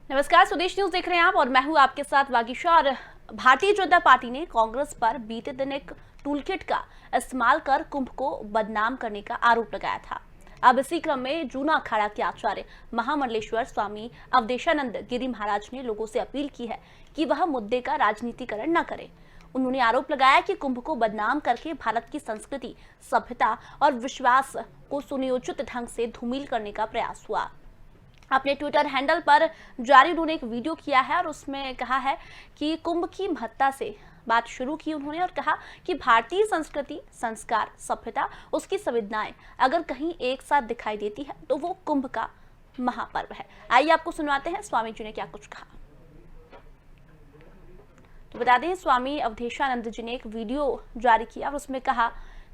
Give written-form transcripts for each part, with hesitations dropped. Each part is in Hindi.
नमस्कार, स्वदेश न्यूज देख रहे हैं आप और मैं हूं आपके साथ वागीशा। और भारतीय जनता पार्टी ने कांग्रेस पर बीते दिन एक टूलकिट का इस्तेमाल कर कुंभ को बदनाम करने का आरोप लगाया था। अब इसी क्रम में जूना अखाड़ा के आचार्य महामंडलेश्वर स्वामी अवधेशानंद गिरी महाराज ने लोगों से अपील की है कि वह मुद्दे का राजनीतिकरण न करें। उन्होंने आरोप लगाया कि कुंभ को बदनाम करके भारत की संस्कृति, सभ्यता और विश्वास को सुनियोजित ढंग से धूमिल करने का प्रयास हुआ। अपने ट्विटर हैंडल पर जारी उन्होंने एक वीडियो किया है और उसमें कहा है कि कुंभ की महत्ता से बात शुरू की उन्होंने और कहा कि भारतीय संस्कृति, संस्कार, सभ्यता, उसकी संवेदनाएं अगर कहीं एक साथ दिखाई देती है तो वो कुंभ का महापर्व है। आइए आपको सुनवाते हैं स्वामी जी ने क्या कुछ कहा। तो बता दें, स्वामी अवधेशानंद जी ने एक वीडियो जारी किया और उसमें कहा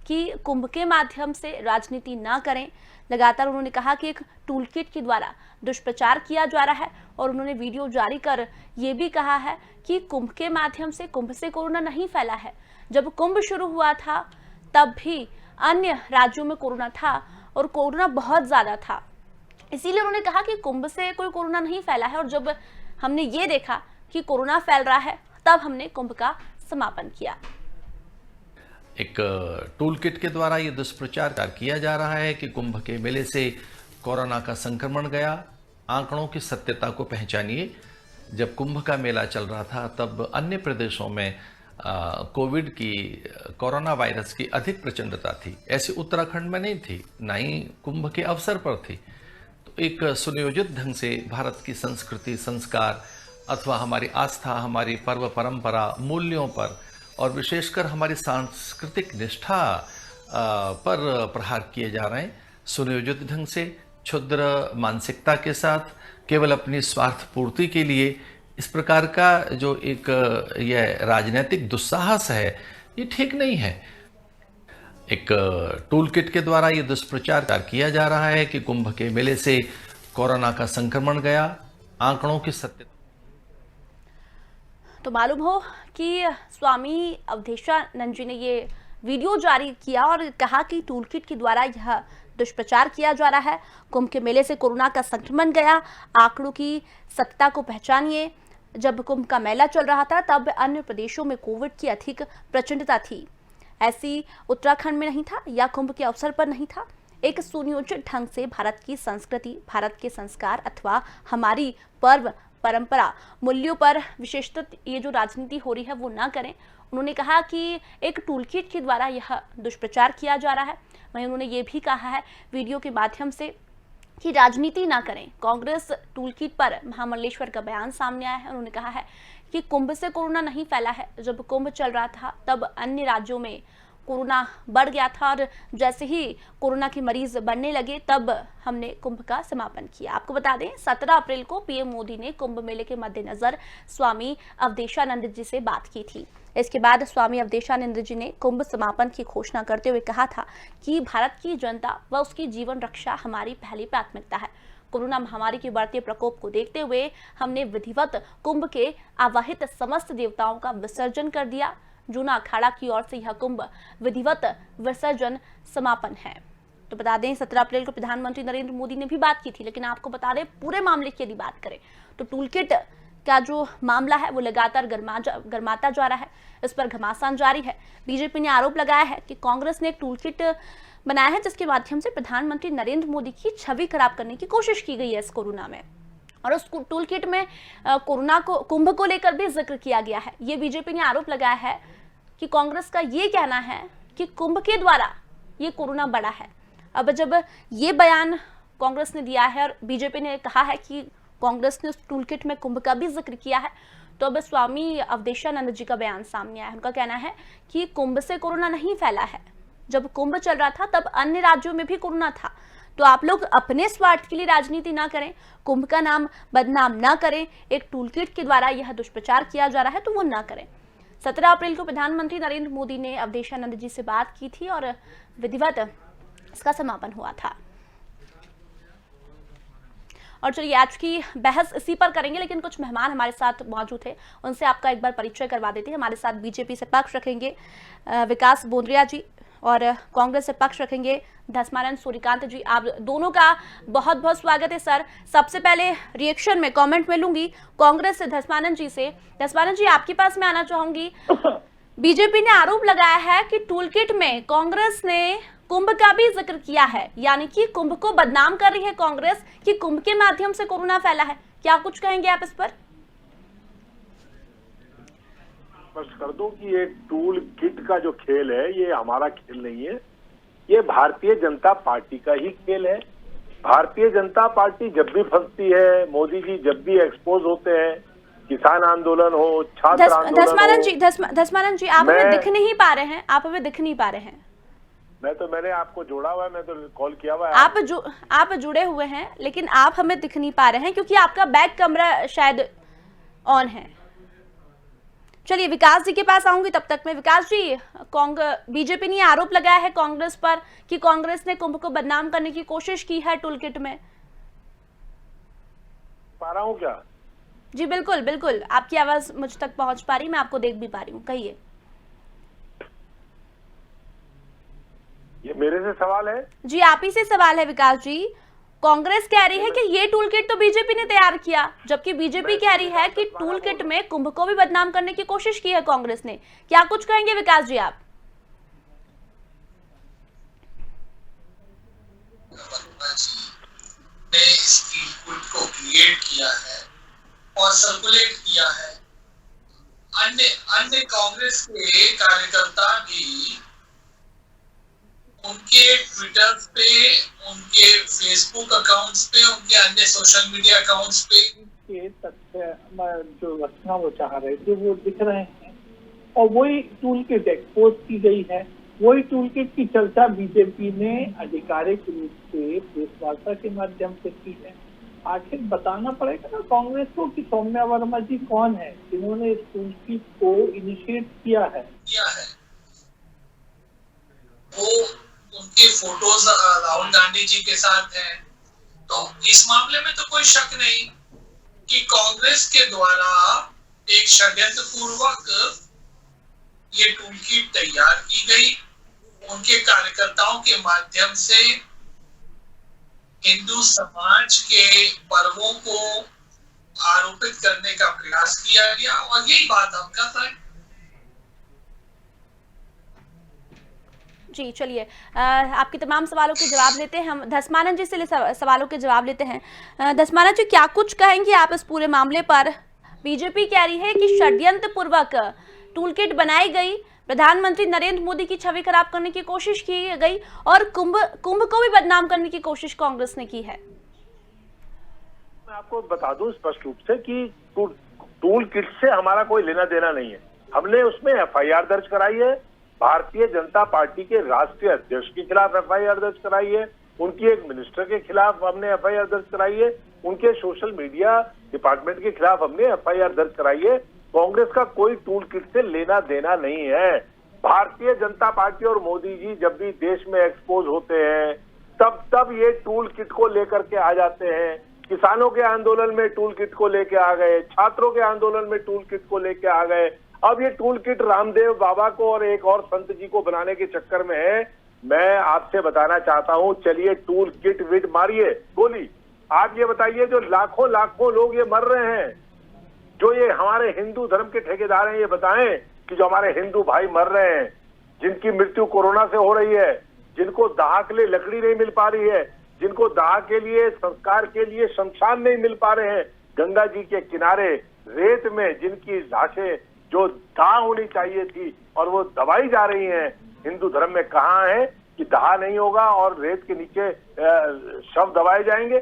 कि कुंभ के माध्यम से राजनीति ना करें। लगातार उन्होंने कहा कि एक टूलकिट के द्वारा दुष्प्रचार किया जा रहा है और उन्होंने वीडियो जारी कर ये भी कहा है कि कुंभ के माध्यम से कुंभ से कोरोना नहीं फैला है। जब कुंभ शुरू हुआ था तब भी अन्य राज्यों में कोरोना था और कोरोना बहुत ज्यादा था, इसीलिए उन्होंने कहा कि कुंभ से कोई कोरोना नहीं फैला है। और जब हमने ये देखा कि कोरोना फैल रहा है तब हमने कुंभ का समापन किया। एक टूल किट के द्वारा ये दुष्प्रचार किया जा रहा है कि कुंभ के मेले से कोरोना का संक्रमण गया। आंकड़ों की सत्यता को पहचानिए। जब कुंभ का मेला चल रहा था तब अन्य प्रदेशों में कोविड की, कोरोना वायरस की अधिक प्रचंडता थी। ऐसी उत्तराखंड में नहीं थी, ना ही कुंभ के अवसर पर थी। तो एक सुनियोजित ढंग से भारत की संस्कृति, संस्कार अथवा हमारी आस्था, हमारी पर्व परंपरा, मूल्यों पर और विशेषकर हमारी सांस्कृतिक निष्ठा पर प्रहार किए जा रहे हैं। सुनियोजित ढंग से, क्षुद्र मानसिकता के साथ, केवल अपनी स्वार्थ पूर्ति के लिए इस प्रकार का जो एक यह राजनीतिक दुस्साहस है, ये ठीक नहीं है। एक टूल किट के द्वारा ये दुष्प्रचार किया जा रहा है कि कुंभ के मेले से कोरोना का संक्रमण गया। आंकड़ों की सत्य तो मालूम हो कि स्वामी अवधेशानंद जी ने ये वीडियो जारी किया और कहा कि टूलकिट के द्वारा यह दुष्प्रचार किया जा रहा है। कुंभ के मेले से कोरोना का संक्रमण गया, आंकड़ों की सत्यता को पहचानिए। जब कुंभ का मेला चल रहा था तब अन्य प्रदेशों में कोविड की अधिक प्रचंडता थी, ऐसी उत्तराखंड में नहीं था या कुंभ के अवसर पर नहीं था। एक सुनियोजित ढंग से भारत की संस्कृति, भारत के संस्कार अथवा हमारी पर्व परंपरा, मूल्यों पर विशेषतः ये जो राजनीति हो रही है वो ना करें। उन्होंने कहा कि एक टूलकिट के द्वारा यह दुष्प्रचार किया जा रहा है। वहीं उन्होंने ये भी कहा है वीडियो के माध्यम से कि राजनीति ना करें। कांग्रेस टूलकिट पर महामंडलेश्वर का बयान सामने आया है। उन्होंने कहा है कि कुंभ से कोरोना नहीं फैला है। जब कुंभ चल रहा था तब अन्य राज्यों में कोरोना बढ़ गया था और जैसे ही कोरोना के मरीज बढ़ने लगे तब हमने कुंभ का समापन किया। आपको बता दें, 17 अप्रैल को पीएम मोदी ने कुंभ मेले के मद्देनजर स्वामी अवधेशानंद जी से बात की थी। इसके बाद स्वामी अवधेशानंद जी ने कुंभ समापन की घोषणा करते हुए कहा था कि भारत की जनता व उसकी जीवन रक्षा हमारी पहली प्राथमिकता है। कोरोना महामारी के बढ़ते प्रकोप को देखते हुए हमने विधिवत कुंभ के आवाहित समस्त देवताओं का विसर्जन कर दिया। जूना अखाड़ा की ओर से यह कुंभ विधिवत विसर्जन समापन है। तो बता दें, 17 अप्रैल को प्रधानमंत्री नरेंद्र मोदी ने भी बात की थी, लेकिन आपको बता दें पूरे मामले की यदि बात करें तो टूलकिट का जो मामला है वो लगातार गरमाता जा रहा है। इस पर घमासान जारी है। बीजेपी ने आरोप लगाया है कि कांग्रेस ने एक टूलकिट बनाया है जिसके माध्यम से प्रधानमंत्री नरेंद्र मोदी की छवि खराब करने की कोशिश की गई है इस कोरोना में। और उस टूल किट में कोरोना को, कुंभ को लेकर भी जिक्र किया गया है। ये बीजेपी ने आरोप लगाया है कि कांग्रेस का ये कहना है कि कुंभ के द्वारा ये कोरोना बढ़ा है। अब जब ये बयान कांग्रेस ने दिया है और बीजेपी ने कहा है कि कांग्रेस ने उस टूल किट में कुंभ का भी जिक्र किया है, तो अब स्वामी अवधेशानंद जी का बयान सामने आया है। उनका कहना है कि कुंभ से कोरोना नहीं फैला है। जब कुंभ चल रहा था तब अन्य राज्यों में भी कोरोना था। तो आप लोग अपने स्वार्थ के लिए राजनीति ना करें, कुंभ का नाम बदनाम ना करें। एक टूलकिट के द्वारा यह दुष्प्रचार किया जा रहा है तो वो ना करें। 17 अप्रैल को प्रधानमंत्री नरेंद्र मोदी ने अवधेशानंद जी से बात की थी और विधिवत इसका समापन हुआ था। और चलिए आज की बहस इसी पर करेंगे, लेकिन कुछ मेहमान हमारे साथ मौजूद थे, उनसे आपका एक बार परिचय करवा देते हैं। हमारे साथ बीजेपी से पक्ष रखेंगे विकास बोंद्रिया जी, और कांग्रेस से पक्ष रखेंगे धर्मानंद सूर्यकांत जी। आप दोनों का बहुत बहुत स्वागत है सर। सबसे पहले रिएक्शन में कमेंट में लूंगी कांग्रेस से धर्मानंद जी से। धर्मानंद जी, आपके पास मैं आना चाहूंगी। बीजेपी ने आरोप लगाया है कि टूलकिट में कांग्रेस ने कुंभ का भी जिक्र किया है, यानी कि कुंभ को बदनाम कर रही है कांग्रेस कि कुंभ के माध्यम से कोरोना फैला है। क्या कुछ कहेंगे आप इस पर? स्पष्ट कर दूं कि ये टूल किट का जो खेल है ये हमारा खेल नहीं है, ये भारतीय जनता पार्टी का ही खेल है। भारतीय जनता पार्टी जब भी फंसती है, मोदी जी जब भी एक्सपोज होते हैं, किसान आंदोलन हो, छात्र आंदोलन हो। धर्मानंद जी, आप हमें दिख नहीं पा रहे हैं, आप हमें दिख नहीं पा रहे हैं। मैंने आपको जोड़ा हुआ है, मैं तो कॉल किया हुआ है। आप जुड़े हुए हैं लेकिन आप हमें दिख नहीं पा रहे हैं क्योंकि आपका बैक कैमरा शायद ऑन है। चलिए विकास जी के पास आऊंगी तब तक में। विकास जी, बीजेपी ने आरोप लगाया है कांग्रेस पर कि कांग्रेस ने कुंभ को बदनाम करने की कोशिश की है टूलकिट में। पा रहा हूँ क्या? जी बिल्कुल बिल्कुल, आपकी आवाज मुझ तक पहुंच पा रही, मैं आपको देख भी पा रही हूँ, कहिए। ये मेरे से सवाल है? जी आप ही से सवाल है विकास जी। कांग्रेस कह रही है कि ये टूल किट तो बीजेपी ने तैयार किया, जबकि बीजेपी कह रही है कि टूल किट में कुंभ को भी बदनाम करने की कोशिश की है कांग्रेस ने। क्या कुछ कहेंगे विकास जी आप? ने इस टूल किट को क्रिएट किया है और सर्कुलेट किया है। अन्य कांग्रेस के कार्यकर्ता भी उनके ट्विटर पे, उनके फेसबुक अकाउंट्स पे, उनके अन्य सोशल मीडिया अकाउंट्स पे के तथ्य जो रचना वो चाह रहे थे वो दिख रहे हैं और वही टूल किट एक्सपोज की गई है। वही टूल किट की चर्चा बीजेपी ने आधिकारिक रूप से प्रेस वार्ता के माध्यम से की है। आखिर बताना पड़ेगा ना कांग्रेस को कि सौम्या वर्मा जी कौन है जिन्होंने इस टूल किट को इनिशिएट किया है। वो उनके फोटोज राहुल गांधी जी के साथ हैं, तो इस मामले में तो कोई शक नहीं कि कांग्रेस के द्वारा एक षड्यंत्र पूर्वक ये टूल किट तैयार की गई। उनके कार्यकर्ताओं के माध्यम से हिंदू समाज के पर्वों को आरोपित करने का प्रयास किया गया और यही बात हम कर रहे हैं। जी चलिए, आपके तमाम सवालों के जवाब लेते हैं। हम धर्मानंद जी से सवालों के जवाब लेते हैं। धर्मानंद जी, क्या कुछ कहेंगे आप इस पूरे मामले पर? बीजेपी कह रही है कि षड्यंत्र पूर्वक टूलकिट बनाई गई, प्रधानमंत्री नरेंद्र मोदी की छवि खराब करने की कोशिश की गई और कुंभ को भी बदनाम करने की कोशिश कांग्रेस ने की है। मैं आपको बता दूं स्पष्ट रूप से कि टूल किट से हमारा कोई लेना देना नहीं है। हमने उसमें एफआईआर दर्ज कराई है, भारतीय जनता पार्टी के राष्ट्रीय अध्यक्ष के खिलाफ एफआईआर दर्ज कराई है, उनकी एक मिनिस्टर के खिलाफ हमने एफआईआर दर्ज कराई है, उनके सोशल मीडिया डिपार्टमेंट के खिलाफ हमने एफआईआर दर्ज कराई है। कांग्रेस का कोई टूल किट से लेना देना नहीं है। भारतीय जनता पार्टी और मोदी जी जब भी देश में एक्सपोज होते हैं तब ये टूल किट को लेकर के आ जाते हैं। किसानों के आंदोलन में टूल किट को लेके आ गए, छात्रों के आंदोलन में टूल किट को लेके आ गए। अब ये टूल किट रामदेव बाबा को और एक और संत जी को बनाने के चक्कर में है। मैं आपसे बताना चाहता हूं, चलिए टूल किट विट मारिए गोली। आप ये बताइए जो लाखों लोग ये मर रहे हैं, जो ये हमारे हिंदू धर्म के ठेकेदार हैं, ये बताएं कि जो हमारे हिंदू भाई मर रहे हैं, जिनकी मृत्यु कोरोना से हो रही है, जिनको दाह के लिए लकड़ी नहीं मिल पा रही है, जिनको दाह के लिए संस्कार के लिए शमशान नहीं मिल पा रहे हैं, गंगा जी के किनारे रेत में जिनकी लाशें जो दाह होनी चाहिए थी और वो दबाई जा रही हैं। हिंदू धर्म में कहाँ है कि दाह नहीं होगा और रेत के नीचे शव दबाए जाएंगे।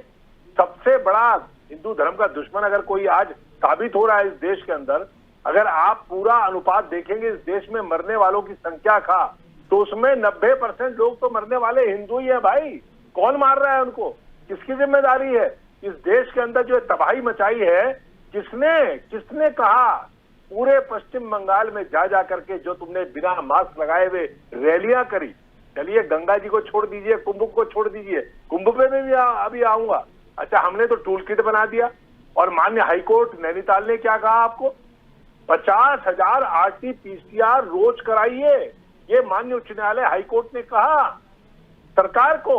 सबसे बड़ा हिंदू धर्म का दुश्मन अगर कोई आज साबित हो रहा है इस देश के अंदर, अगर आप पूरा अनुपात देखेंगे इस देश में मरने वालों की संख्या का, तो उसमें 90% लोग तो मरने वाले हिंदू ही है भाई। कौन मार रहा है उनको? किसकी जिम्मेदारी है? इस देश के अंदर जो तबाही मचाई है, किसने कहा? पूरे पश्चिम बंगाल में जा करके जो तुमने बिना मास्क लगाए हुए रैलियां करी। चलिए गंगा जी को छोड़ दीजिए, कुंभ को छोड़ दीजिए, कुंभ पे भी अभी आऊंगा। अच्छा, हमने तो टूल किट बना दिया और माननीय हाईकोर्ट नैनीताल ने क्या कहा आपको? 50,000 RT-PCR रोज कराइए। ये माननीय उच्च न्यायालय हाईकोर्ट ने कहा सरकार को।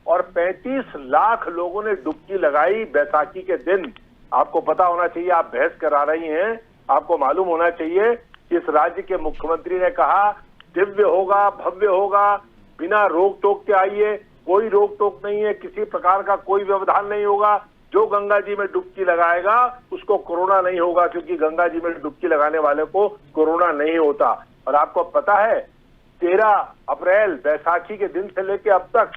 और 35 लाख लोगों ने डुबकी लगाई बैसाखी के दिन। आपको पता होना चाहिए, आप बहस करा रही हैं, आपको मालूम होना चाहिए इस राज्य के मुख्यमंत्री ने कहा दिव्य होगा, भव्य होगा, बिना रोक टोक के आइए। कोई रोक टोक नहीं है, किसी प्रकार का कोई व्यवधान नहीं होगा। जो गंगा जी में डुबकी लगाएगा उसको कोरोना नहीं होगा, क्योंकि गंगा जी में डुबकी लगाने वाले को कोरोना नहीं होता। और आपको पता है 13 अप्रैल बैसाखी के दिन से लेकर अब तक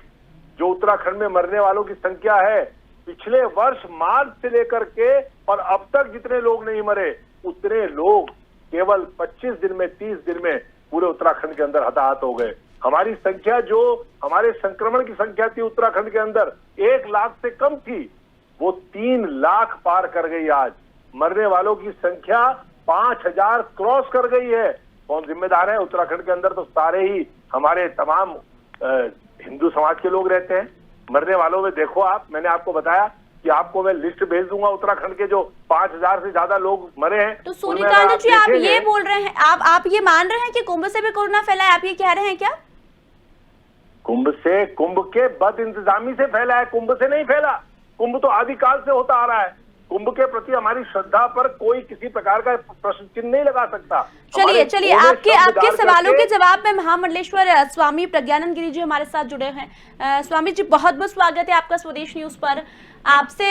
जो उत्तराखंड में मरने वालों की संख्या है, पिछले वर्ष मार्च से लेकर के और अब तक जितने लोग नहीं मरे उतने लोग केवल 25 दिन में, 30 दिन में पूरे उत्तराखंड के अंदर हताहत हो गए। हमारी संख्या, जो हमारे संक्रमण की संख्या थी उत्तराखंड के अंदर 1 लाख से कम थी, वो 3 लाख पार कर गई। आज मरने वालों की संख्या 5000 क्रॉस कर गई है। कौन जिम्मेदार है? उत्तराखंड के अंदर तो सारे ही हमारे तमाम हिंदू समाज के लोग रहते हैं। मरने वालों में देखो आप, मैंने आपको बताया कि आपको मैं लिस्ट भेज दूंगा उत्तराखंड के जो 5000 से ज्यादा लोग मरे हैं। तो सूर्यकांत जी, आप ये बोल रहे हैं, आप ये मान रहे हैं कि कुंभ से भी कोरोना फैला है? आप ये कह रहे हैं क्या? कुंभ के बद इंतजामी से फैला है, कुंभ से नहीं फैला। कुंभ तो आदिकाल से होता आ रहा है। कुंभ के प्रति हमारी श्रद्धा पर कोई किसी प्रकार का प्रश्न चिन्ह नहीं लगा सकता। चलिए आपके सवालों के जवाब में महामंडलेश्वर स्वामी प्रज्ञानंद गिरी जी हमारे साथ जुड़े हैं। स्वामी जी, बहुत बहुत स्वागत है आपका स्वदेश न्यूज पर। आपसे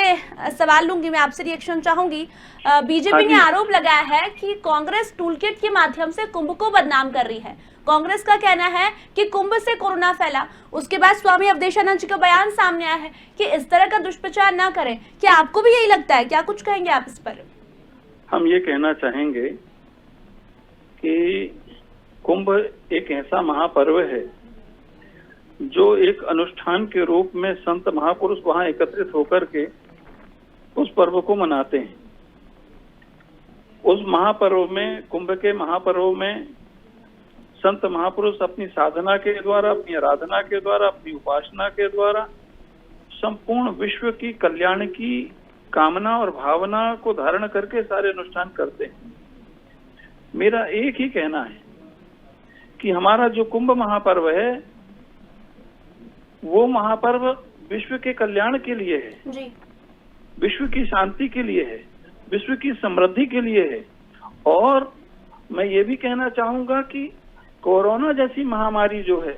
सवाल लूंगी, मैं आपसे रिएक्शन चाहूंगी। बीजेपी ने आरोप लगाया है कि कांग्रेस टूलकिट के माध्यम से कुंभ को बदनाम कर रही है। कांग्रेस का कहना है कि कुंभ से कोरोना फैला। उसके बाद स्वामी अवधेशानंद जी का बयान सामने आया है कि इस तरह का दुष्प्रचार ना करें। क्या आपको भी यही लगता है? क्या कुछ कहेंगे आप इस पर? हम ये कहना चाहेंगे कि कुंभ एक ऐसा महापर्व है जो एक अनुष्ठान के रूप में संत महापुरुष वहां एकत्रित होकर के उस पर्व को मनाते हैं। उस महापर्व में, कुंभ के महापर्व में संत महापुरुष अपनी साधना के द्वारा, अपनी आराधना के द्वारा, अपनी उपासना के द्वारा संपूर्ण विश्व की कल्याण की कामना और भावना को धारण करके सारे अनुष्ठान करते हैं। मेरा एक ही कहना है कि हमारा जो कुंभ महापर्व है वो महापर्व विश्व के कल्याण के लिए है जी। विश्व की शांति के लिए है, विश्व की समृद्धि के लिए है। और मैं ये भी कहना चाहूंगा कि कोरोना जैसी महामारी जो है,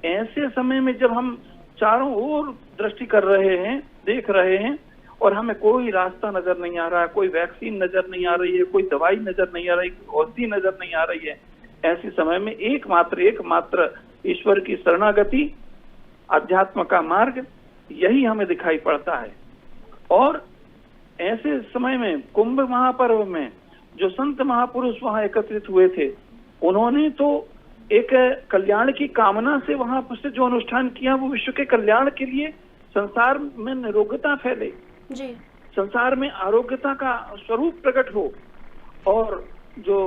ऐसे समय में जब हम चारों ओर दृष्टि कर रहे हैं, देख रहे हैं और हमें कोई रास्ता नजर नहीं आ रहा है, कोई वैक्सीन नजर नहीं आ रही है, कोई दवाई नजर नहीं आ रही, कोई औषधि नजर नहीं आ रही है, ऐसे समय में एकमात्र ईश्वर की शरणागति, अध्यात्म का मार्ग, यही हमें दिखाई पड़ता है। और ऐसे समय में कुंभ महापर्व में जो संत महापुरुष वहां एकत्रित हुए थे, उन्होंने तो एक कल्याण की कामना से वहां पर जो अनुष्ठान किया वो विश्व के कल्याण के लिए, संसार में निरोगता फैले जी, संसार में आरोग्यता का स्वरूप प्रकट हो और जो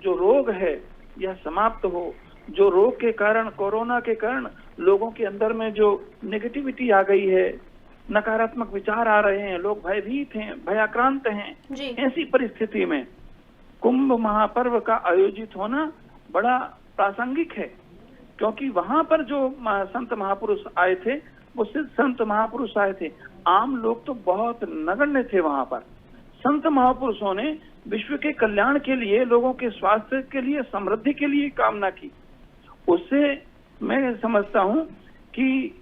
रोग है यह समाप्त हो। जो रोग के कारण, कोरोना के कारण लोगों के अंदर में जो नेगेटिविटी आ गई है, नकारात्मक विचार आ रहे हैं, लोग भयभीत हैं, भयाक्रांत हैं, ऐसी परिस्थिति में कुंभ महापर्व का आयोजित होना बड़ा प्रासंगिक है। क्योंकि वहां पर जो संत महापुरुष आए थे वो सिर्फ संत महापुरुष आए थे, आम लोग तो बहुत नगण्य थे वहां पर। संत महापुरुषों ने विश्व के कल्याण के लिए, लोगों के स्वास्थ्य के लिए, समृद्धि के लिए कामना की। उससे मैं समझता हूं कि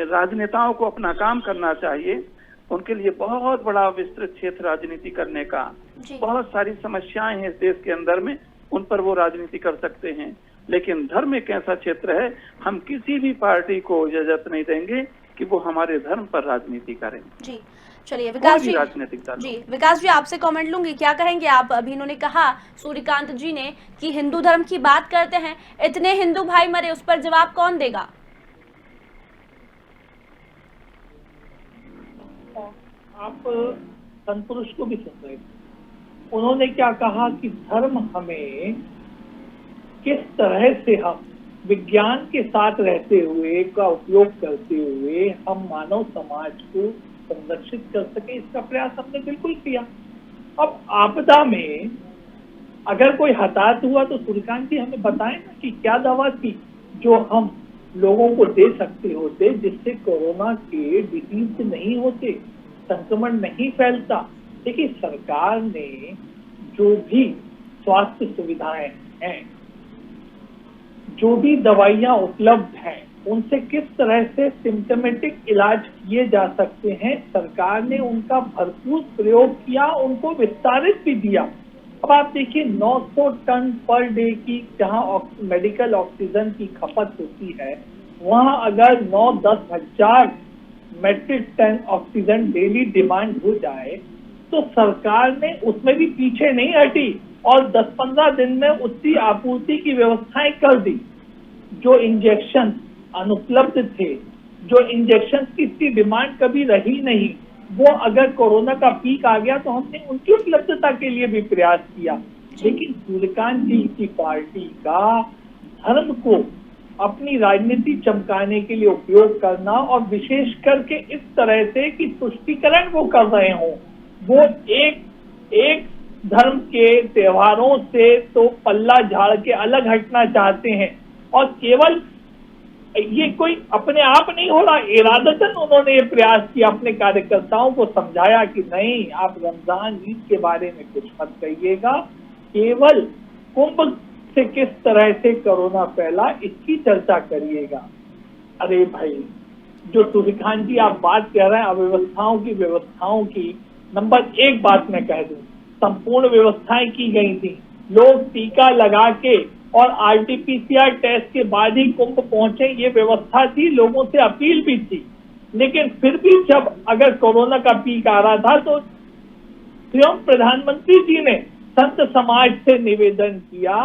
राजनेताओं को अपना काम करना चाहिए। उनके लिए बहुत बड़ा विस्तृत क्षेत्र राजनीति करने का, बहुत सारी समस्याएं हैं इस देश के अंदर में, उन पर वो राजनीति कर सकते हैं। लेकिन धर्म एक ऐसा क्षेत्र है, हम किसी भी पार्टी को इजाजत नहीं देंगे कि वो हमारे धर्म पर राजनीति करें। जी, चलिए विकास जी, राजनीतिक दल जी विकास जी आपसे कमेंट लूंगी, क्या कहेंगे आप? अभी इन्होंने कहा सूर्यकांत जी ने कि हिंदू धर्म की बात करते हैं, इतने हिंदू भाई मरे, उस पर जवाब कौन देगा? आप संत पुरुष को भी सुन रहे थे, उन्होंने क्या कहा कि धर्म हमें किस तरह से हम विज्ञान के साथ रहते हुए का उपयोग करते हुए हम मानव समाज को संरक्षित कर सके, इसका प्रयास हमने बिल्कुल किया। अब आपदा में अगर कोई हताहत हुआ तो सूर्यकांत जी हमें बताएं ना कि क्या दवा थी जो हम लोगों को दे सकते होते जिससे कोरोना के डिसीज नहीं होते, संक्रमण नहीं फैलता। देखिए, सरकार ने जो भी स्वास्थ्य सुविधाएं हैं, जो भी दवाइयां उपलब्ध हैं, उनसे किस तरह से सिम्टोमेटिक इलाज किए जा सकते हैं, सरकार ने उनका भरपूर प्रयोग किया, उनको विस्तारित भी दिया। अब आप देखिए 900 टन पर डे की जहां मेडिकल ऑक्सीजन की खपत होती है, वहां अगर 9-10 हजार metric ton oxygen daily demand हो जाए तो सरकार ने उसमें भी पीछे नहीं हटी और 10-15 दिन में उसकी आपूर्ति की व्यवस्थाएं कर दी। जो इंजेक्शन अनुपलब्ध थे, जो इंजेक्शन की इतनी डिमांड कभी रही नहीं, वो अगर कोरोना का पीक आ गया तो हमने उनकी उपलब्धता के लिए भी प्रयास किया। लेकिन सूर्यकांत जी की पार्टी का धर्म को अपनी राजनीति चमकाने के लिए उपयोग करना और विशेष करके इस तरह से कि तुष्टीकरण वो कर रहे हों, वो एक धर्म के त्योहारों से तो पल्ला झाड़ के अलग हटना चाहते हैं और केवल ये कोई अपने आप नहीं हो रहा, इरादतन उन्होंने ये प्रयास किया, अपने कार्यकर्ताओं को समझाया कि नहीं, आप रमजान ईद के बारे में कुछ मत कहिएगा, केवल कुंभ से किस तरह से कोरोना फैला इसकी चर्चा करिएगा। अरे भाई, जो सूर्यकांत जी आप बात कह रहे हैं व्यवस्थाओं की, नंबर 1 बात मैं कह दूं, संपूर्ण व्यवस्थाएं की गई थी, लोग टीका लगा के और आरटीपीसीआर टेस्ट के बाद ही कुंभ पहुंचे, ये व्यवस्था थी, लोगों से अपील भी थी। लेकिन फिर भी जब अगर कोरोना का पीक आ रहा था तो स्वयं प्रधानमंत्री जी ने संत समाज से निवेदन किया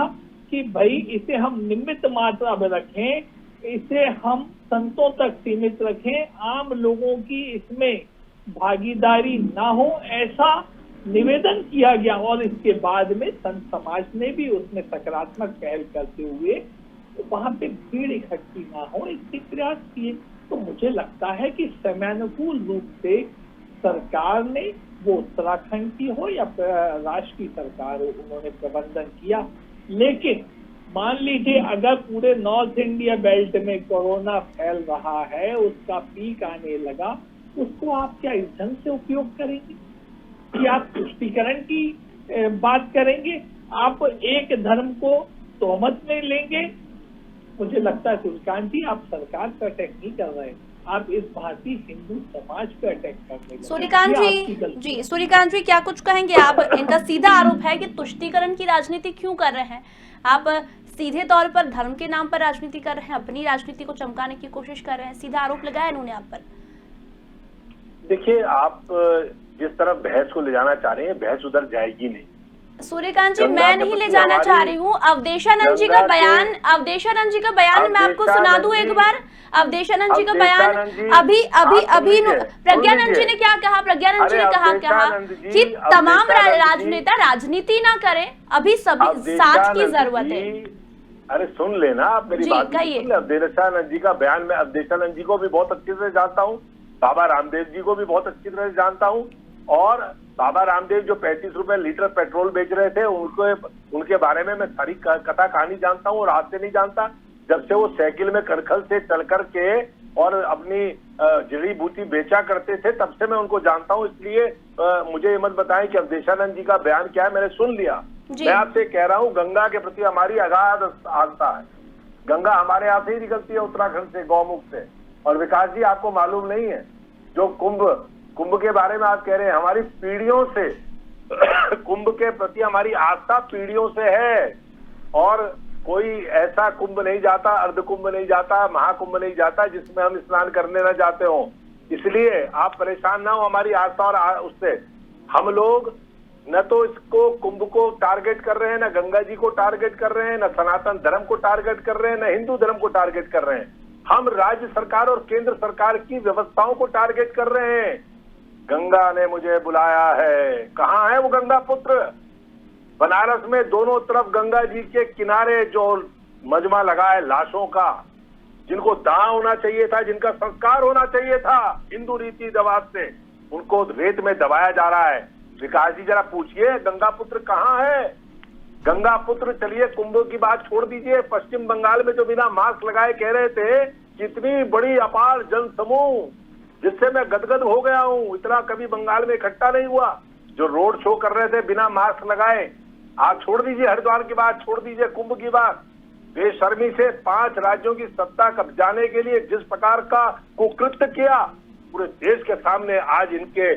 कि भाई इसे हम निमित मात्रा में रखें, इसे हम संतों तक सीमित रखें, आम लोगों की इसमें भागीदारी ना हो, ऐसा निवेदन किया गया। और इसके बाद में संत समाज ने भी उसमें सकारात्मक पहल करते हुए तो वहां पे भीड़ इकट्ठी ना हो इसके प्रयास किए। तो मुझे लगता है कि समयानुकूल रूप से सरकार ने, वो उत्तराखंड की हो या राष्ट्र की सरकार हो, उन्होंने प्रबंधन किया। लेकिन मान लीजिए अगर पूरे नॉर्थ इंडिया बेल्ट में कोरोना फैल रहा है, उसका पीक आने लगा, उसको आप क्या इस ढंग से उपयोग करेंगे कि आप तुष्टीकरण की बात करेंगे, आप एक धर्म को तोहमत में लेंगे? मुझे लगता है सूर्यकांत जी, आप सरकार पर अटैक नहीं कर रहे, आप इस भारतीय हिंदू समाज पर अटैक कर रहे हैं। सूर्यकांत जी क्या कुछ कहेंगे आप? इनका सीधा आरोप है कि तुष्टीकरण की राजनीति क्यों कर रहे हैं आप? सीधे तौर पर धर्म के नाम पर राजनीति कर रहे हैं, अपनी राजनीति को चमकाने की कोशिश कर रहे हैं, सीधा आरोप लगाया इन्होंने आप पर। देखिए, आप जिस तरफ बहस को ले जाना चाह रहे हैं, बहस उधर जाएगी नहीं। सूर्यकांत जी, मैं नहीं ले जाना चाह रही हूँ। अवधेशानंद जी का बयान मैं आपको सुना दूं एक बार। अवधेशानंद जी का बयान अभी प्रज्ञानंद जी ने क्या कहा? प्रज्ञानंद जी ने कहा कि तमाम राजनेता राजनीति ना करें, अभी सभी साथ की जरूरत है। अरे सुन लेना, आप मेरी बात सुन ले। अवधेशानंद जी का बयान, मैं अवधेशानंद जी को भी बहुत अच्छे से जानता हूँ, बाबा रामदेव जी को भी बहुत अच्छी तरह से जानता हूँ। और बाबा रामदेव जो 35 रुपए लीटर पेट्रोल बेच रहे थे, उनके बारे में मैं सारी कथा कहानी जानता हूँ और आज से नहीं जानता। जब से वो साइकिल में कड़खल से चल करके और अपनी जड़ी बूटी बेचा करते थे, तब से मैं उनको जानता हूँ। इसलिए मुझे ये मत बताएं कि अवधेशानंद जी का बयान क्या है, मैंने सुन लिया। मैं आपसे कह रहा हूँ, गंगा के प्रति हमारी अगाध आस्था है। गंगा हमारे यहाँ से ही निकलती है, उत्तराखंड से, गौमुख से। और विकास जी, आपको मालूम नहीं है, जो कुंभ के बारे में आप कह रहे हैं, हमारी पीढ़ियों से कुंभ के प्रति हमारी आस्था पीढ़ियों से है। और कोई ऐसा कुंभ नहीं जाता, अर्ध कुंभ नहीं जाता, महाकुंभ नहीं जाता जिसमें हम स्नान करने न जाते हो। इसलिए आप परेशान ना हो हमारी आस्था और उससे। हम लोग न तो इसको कुंभ को टारगेट कर रहे हैं, न गंगा जी को टारगेट कर रहे हैं, न सनातन धर्म को टारगेट कर रहे हैं, न हिंदू धर्म को टारगेट कर रहे हैं। हम राज्य सरकार और केंद्र सरकार की व्यवस्थाओं को टारगेट कर रहे हैं। गंगा ने मुझे बुलाया है, कहाँ है वो गंगा पुत्र? बनारस में दोनों तरफ गंगा जी के किनारे जो मजमा लगा है लाशों का, जिनको दाह होना चाहिए था, जिनका संस्कार होना चाहिए था हिंदू रीति रिवाज से, उनको रेत में दबाया जा रहा है। विकास जी, जरा पूछिए गंगा पुत्र कहाँ है? गंगा पुत्र चलिए, कुंभ की बात छोड़ दीजिए। पश्चिम बंगाल में जो बिना मास्क लगाए कह रहे थे कितनी बड़ी अपार जन समूह, जिससे मैं गदगद हो गया हूँ, इतना कभी बंगाल में इकट्ठा नहीं हुआ। जो रोड शो कर रहे थे बिना मास्क लगाए, आप छोड़ दीजिए हरिद्वार की बात, छोड़ दीजिए कुंभ की बात। बेशर्मी से 5 राज्यों की सत्ता कब्जाने के लिए जिस प्रकार का कुकृत्य किया, पूरे देश के सामने आज इनके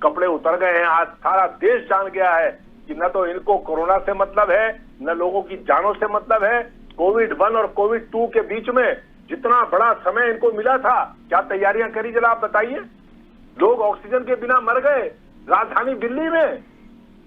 कपड़े उतर गए हैं। आज सारा देश जान गया है कि न तो इनको कोरोना से मतलब है, न लोगों की जानों से मतलब है। कोविड-1 और कोविड-2 के बीच में जितना बड़ा समय इनको मिला था, क्या तैयारियां करी जरा आप बताइए। लोग ऑक्सीजन के बिना मर गए राजधानी दिल्ली में।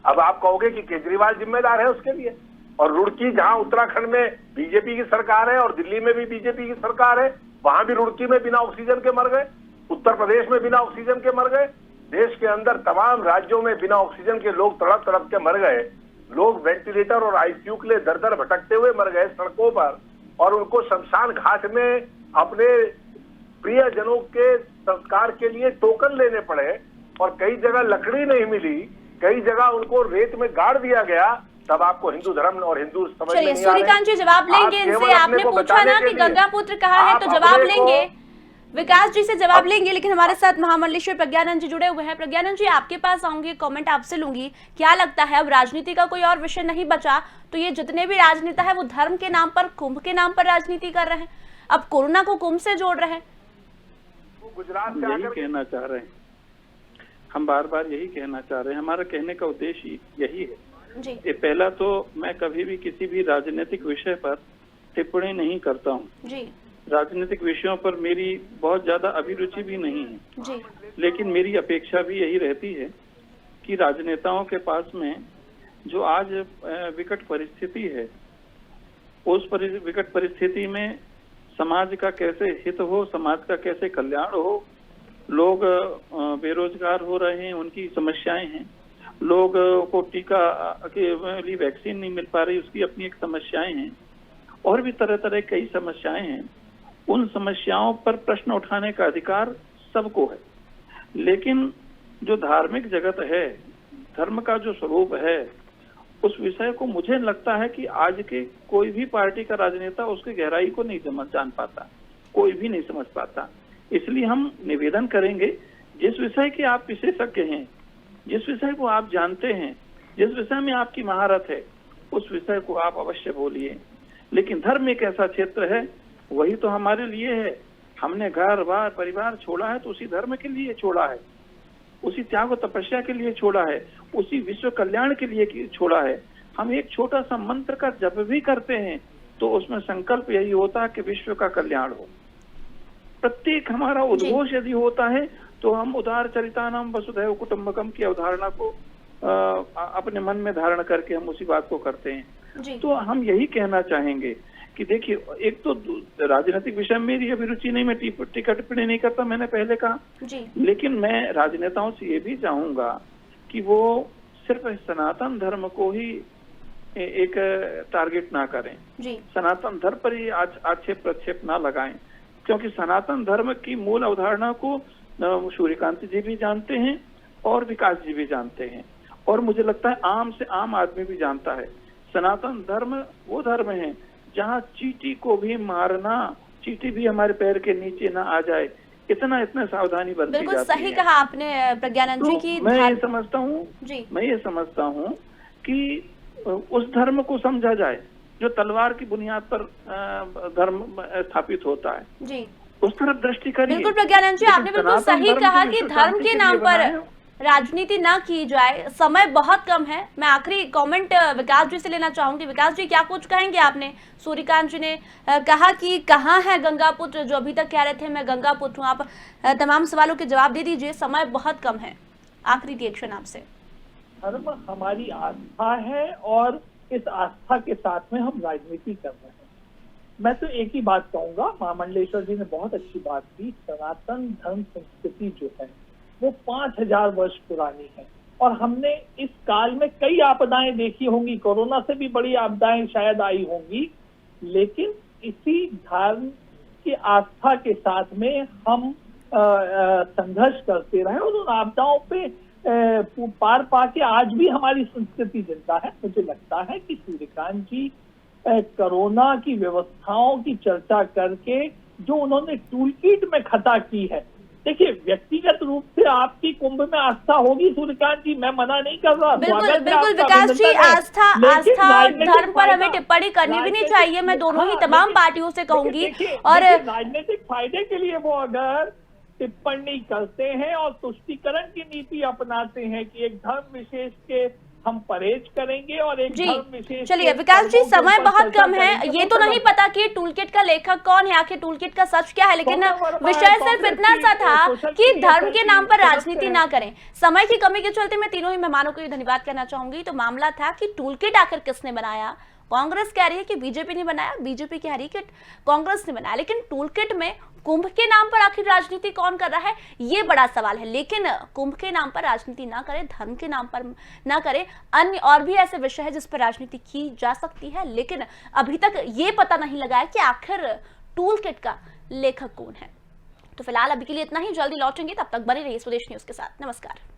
अब आप कहोगे कि केजरीवाल जिम्मेदार है उसके लिए। और रुड़की, जहां उत्तराखंड में बीजेपी की सरकार है और दिल्ली में भी बीजेपी की सरकार है, वहां भी रुड़की में बिना ऑक्सीजन के मर गए, उत्तर प्रदेश में बिना ऑक्सीजन के मर गए। देश के अंदर तमाम राज्यों में बिना ऑक्सीजन के लोग तड़प तड़प के मर गए। लोग वेंटिलेटर और आईसीयू के लिए दर दर भटकते हुए मर गए सड़कों पर, और उनको शमशान घाट में अपने प्रियजनों के संस्कार के लिए टोकन लेने पड़े, और कई जगह लकड़ी नहीं मिली, कई जगह उनको रेत में गाड़ दिया गया। तब आपको हिंदू धर्म और हिंदू समझ में चलिए नहीं आ रहे। सूर्यकांत जी जवाब लेंगे इनसे। आपने पूछा ना कि गंगा पुत्र कहाँ है, तो जवाब लेंगे, विकास जी से जवाब लेंगे। लेकिन हमारे साथ महामंडलेश्वर प्रज्ञानंद जी जुड़े हुए हैं। प्रज्ञानंद जी, आपके पास आऊंगी, कमेंट आपसे लूंगी। क्या लगता है अब राजनीति का कोई और विषय नहीं बचा, तो ये जितने भी राजनेता है वो धर्म के नाम पर, कुंभ के नाम पर राजनीति कर रहे हैं, अब कोरोना को कुंभ से जोड़ रहे हैं। गुजरात से यही कहना चाह रहे हैं हम, बार बार यही कहना चाह रहे हैं। हमारा कहने का उद्देश्य यही है जी। ये पहला तो मैं कभी भी किसी भी राजनीतिक विषय पर टिप्पणी नहीं करता हूँ। जी राजनीतिक विषयों पर मेरी बहुत ज्यादा अभिरुचि भी नहीं है जी। लेकिन मेरी अपेक्षा भी यही रहती है कि राजनेताओं के पास में जो आज विकट परिस्थिति है, उस विकट परिस्थिति में समाज का कैसे हित हो, समाज का कैसे कल्याण हो। लोग बेरोजगार हो रहे हैं, उनकी समस्याएं हैं। लोग को टीका के लिए वैक्सीन नहीं मिल पा रही, उसकी अपनी एक समस्याएं हैं। और भी तरह तरह कई समस्याएं हैं। उन समस्याओं पर प्रश्न उठाने का अधिकार सबको है, लेकिन जो धार्मिक जगत है, धर्म का जो स्वरूप है, उस विषय को मुझे लगता है कि आज के कोई भी पार्टी का राजनेता उसकी गहराई को नहीं जान पाता, कोई भी नहीं समझ पाता। इसलिए हम निवेदन करेंगे, जिस विषय के आप विशेषज्ञ हैं, जिस विषय को आप जानते हैं, जिस विषय में आपकी महारत है, उस विषय को आप अवश्य बोलिए। लेकिन धर्म एक ऐसा क्षेत्र है, वही तो हमारे लिए है। हमने घर बार परिवार छोड़ा है तो उसी धर्म के लिए छोड़ा है, उसी त्याग और तपस्या के लिए छोड़ा है, उसी विश्व कल्याण के लिए छोड़ा है। हम एक छोटा सा मंत्र का जप भी करते हैं तो उसमें संकल्प यही होता है कि विश्व का कल्याण हो। प्रत्येक हमारा उद्घोष यदि होता है तो हम उदार चरितानाम वसुधैव कुटुंबकम की अवधारणा को अपने मन में धारण करके हम उसी बात को करते हैं। तो हम यही कहना चाहेंगे कि देखिए, एक तो राजनीतिक विषय में मेरी अभिरुचि नहीं, मैं टिकट टिप्पणी नहीं करता, मैंने पहले कहा जी। लेकिन मैं राजनेताओं से ये भी चाहूंगा कि वो सिर्फ सनातन धर्म को ही एक टारगेट ना करें जी। सनातन धर्म पर ही आक्षेप प्रक्षेप ना लगाएं, क्योंकि सनातन धर्म की मूल अवधारणा को सूर्यकांत जी भी जानते हैं और विकास जी भी जानते हैं, और मुझे लगता है आम से आम आदमी भी जानता है। सनातन धर्म वो धर्म है जहाँ चींटी को भी मारना, चींटी भी हमारे पैर के नीचे ना आ जाए, इतना सावधानी बरती जाती है। बिल्कुल सही कहा आपने प्रज्ञानंद जी की। मैं ये समझता हूँ कि उस धर्म को समझा जाए जो तलवार की बुनियाद पर धर्म स्थापित होता है जी, उस तरफ दृष्टि करिए। बिल्कुल प्रज्ञानंद जी, आपने बिल्कुल सही कहा कि धर्म के नाम पर राजनीति ना की जाए। समय बहुत कम है। मैं आखिरी कमेंट विकास जी से लेना चाहूंगी। विकास जी, क्या कुछ कहेंगे? आपने सूर्यकांत जी ने कहा कि कहाँ है गंगा पुत्र, जो अभी तक कह रहे थे मैं गंगा पुत्र हूँ। आप तमाम सवालों के जवाब दे दीजिए, समय बहुत कम है। आखिरी रिएक्शन आपसे। धर्म हमारी आस्था है और इस आस्था के साथ में हम राजनीति कर रहे हैं। मैं तो एक ही बात कहूंगा, महामंडलेश्वर जी ने बहुत अच्छी बात की। सनातन धर्म संस्कृति जो है वो 5000 वर्ष पुरानी है, और हमने इस काल में कई आपदाएं देखी होंगी, कोरोना से भी बड़ी आपदाएं शायद आई होंगी, लेकिन इसी धर्म की आस्था के साथ में हम संघर्ष करते रहे और उन आपदाओं पे पार पाके आज भी हमारी संस्कृति जिंदा है। मुझे लगता है कि सूर्यकांत जी कोरोना की व्यवस्थाओं की चर्चा करके जो उन्होंने टूल किट में खता की है, देखिए व्यक्तिगत रूप से आपकी कुंभ में आस्था होगी सूर्यकांत जी, मैं मना नहीं कर रहा। बिल्कुल बिल्कुल विकास जी, आस्था और धर्म पर हमें टिप्पणी करनी भी नहीं चाहिए। मैं दोनों ही तमाम पार्टियों से कहूंगी। और राजनीतिक फायदे के लिए वो अगर टिप्पणी करते हैं और तुष्टीकरण की नीति अपनाते हैं कि एक धर्म विशेष के हम परहेज करेंगे और एक जी धर्म विशेष। चलिए विकास जी, समय बहुत कम है, ये तो नहीं पता कि टूलकिट का लेखक कौन है, आखिर टूलकिट का सच क्या है, लेकिन विषय सिर्फ इतना सा था कि धर्म के नाम पर राजनीति ना करें। समय की कमी के चलते मैं तीनों ही मेहमानों को ये धन्यवाद कहना चाहूंगी। तो मामला था कि टूलकिट आखिर किसने बनाया। कांग्रेस कह रही है कि बीजेपी ने बनाया, बीजेपी कह रही है कि कांग्रेस ने बनाया, लेकिन टूलकिट में कुंभ के नाम पर आखिर राजनीति कौन कर रहा है, ये बड़ा सवाल है। लेकिन कुंभ के नाम पर राजनीति ना करें, धर्म के नाम पर ना करें, अन्य और भी ऐसे विषय है जिस पर राजनीति की जा सकती है, लेकिन अभी तक ये पता नहीं लगा है कि आखिर टूलकिट का लेखक कौन है। तो फिलहाल अभी के लिए इतना ही, जल्दी लौटेंगे, तब तक बने रहिए स्वदेश न्यूज के साथ। नमस्कार।